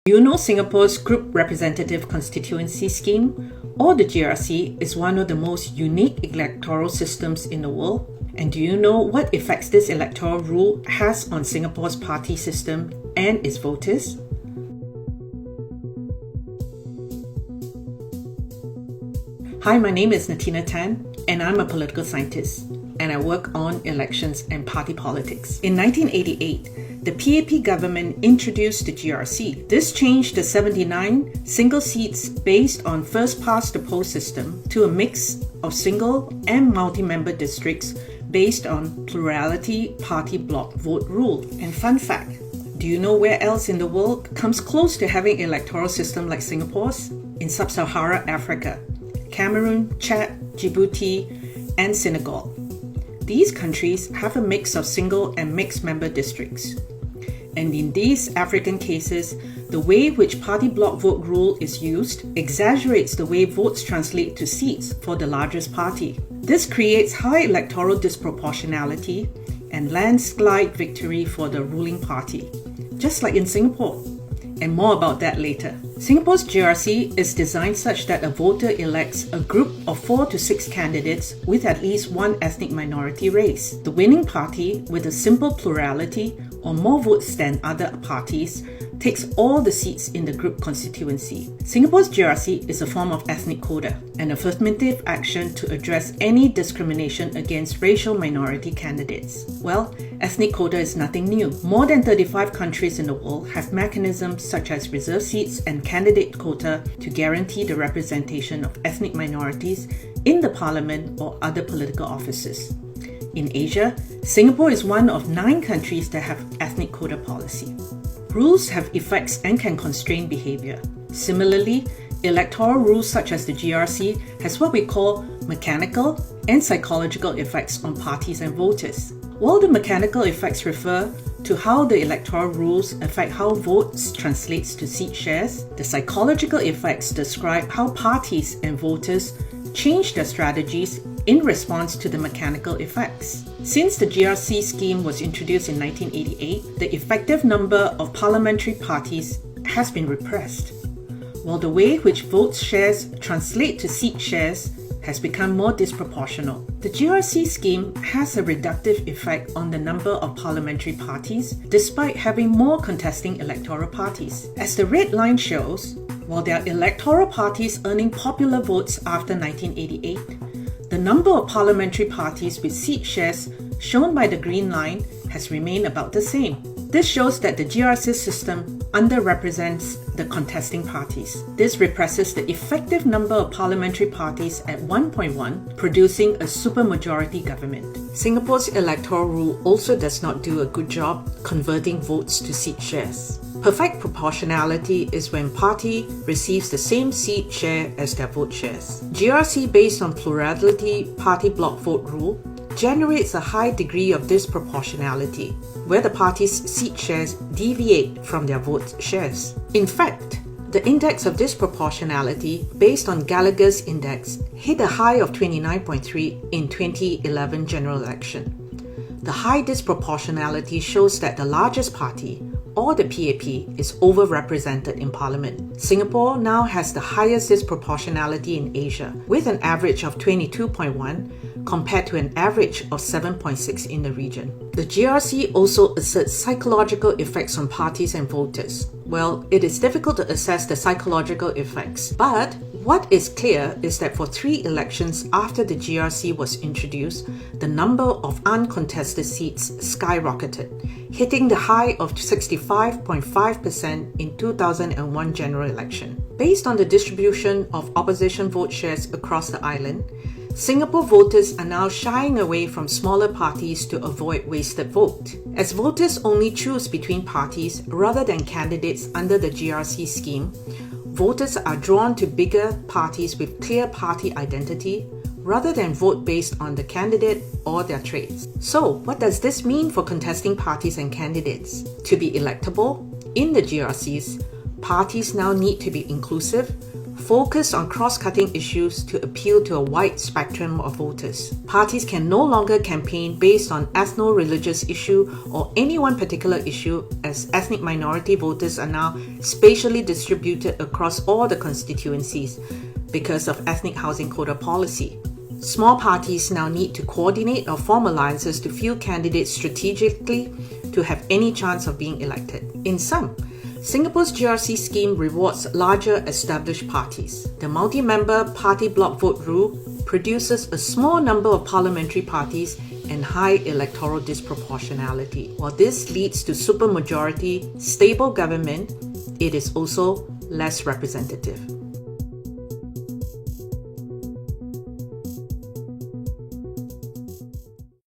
You know Singapore's Group Representative Constituency Scheme, or the GRC, is one of the most unique electoral systems in the world? And do you know what effects this electoral rule has on Singapore's party system and its voters? Hi, my name is Natina Tan, and I'm a political scientist, and I work on elections and party politics. In 1988, the PAP government introduced the GRC. This changed the 79 single seats based on first-past-the-post system to a mix of single and multi-member districts based on plurality party block vote rule. And fun fact, do you know where else in the world comes close to having an electoral system like Singapore's? In sub-Saharan Africa, Cameroon, Chad, Djibouti, and Senegal. These countries have a mix of single and mixed member districts. And in these African cases, the way which party block vote rule is used exaggerates the way votes translate to seats for the largest party. This creates high electoral disproportionality and landslide victory for the ruling party, just like in Singapore. And more about that later. Singapore's GRC is designed such that a voter elects a group of 4 to 6 candidates with at least one ethnic minority race. The winning party, with a simple plurality or more votes than other parties, takes all the seats in the group constituency. Singapore's GRC is a form of ethnic quota, an affirmative action to address any discrimination against racial minority candidates. Well, ethnic quota is nothing new. More than 35 countries in the world have mechanisms such as reserve seats and candidate quota to guarantee the representation of ethnic minorities in the parliament or other political offices. In Asia, Singapore is one of 9 countries that have ethnic quota policy. Rules have effects and can constrain behavior. Similarly, electoral rules such as the GRC has what we call mechanical and psychological effects on parties and voters. While the mechanical effects refer to how the electoral rules affect how votes translates to seat shares, the psychological effects describe how parties and voters change their strategies in response to the mechanical effects. Since the GRC scheme was introduced in 1988, the effective number of parliamentary parties has been repressed, while the way which vote shares translate to seat shares has become more disproportional. The GRC scheme has a reductive effect on the number of parliamentary parties, despite having more contesting electoral parties. As the red line shows, while there are electoral parties earning popular votes after 1988, the number of parliamentary parties with seat shares shown by the green line has remained about the same. This shows that the GRC system underrepresents the contesting parties. This represses the effective number of parliamentary parties at 1.1, producing a supermajority government. Singapore's electoral rule also does not do a good job converting votes to seat shares. Perfect proportionality is when party receives the same seat share as their vote shares. GRC based on plurality party block vote rule generates a high degree of disproportionality, where the party's seat shares deviate from their vote shares. In fact, the index of disproportionality based on Gallagher's index hit a high of 29.3 in 2011 general election. The high disproportionality shows that the largest party, or the PAP, is overrepresented in Parliament. Singapore now has the highest disproportionality in Asia, with an average of 22.1 compared to an average of 7.6 in the region. The GRC also asserts psychological effects on parties and voters. Well, it is difficult to assess the psychological effects, but what is clear is that for 3 elections after the GRC was introduced, the number of uncontested seats skyrocketed, hitting the high of 65.5% in 2001 general election. Based on the distribution of opposition vote shares across the island, Singapore voters are now shying away from smaller parties to avoid wasted vote. As voters only choose between parties rather than candidates under the GRC scheme, voters are drawn to bigger parties with clear party identity rather than vote based on the candidate or their traits. So, what does this mean for contesting parties and candidates? To be electable in the GRCs, parties now need to be inclusive, focus on cross-cutting issues to appeal to a wide spectrum of voters. Parties can no longer campaign based on ethno-religious issue or any one particular issue, as ethnic minority voters are now spatially distributed across all the constituencies because of ethnic housing quota policy. Small parties now need to coordinate or form alliances to field candidates strategically to have any chance of being elected. In sum, Singapore's GRC scheme rewards larger established parties. The multi-member party block vote rule produces a small number of parliamentary parties and high electoral disproportionality. While this leads to supermajority, stable government, it is also less representative.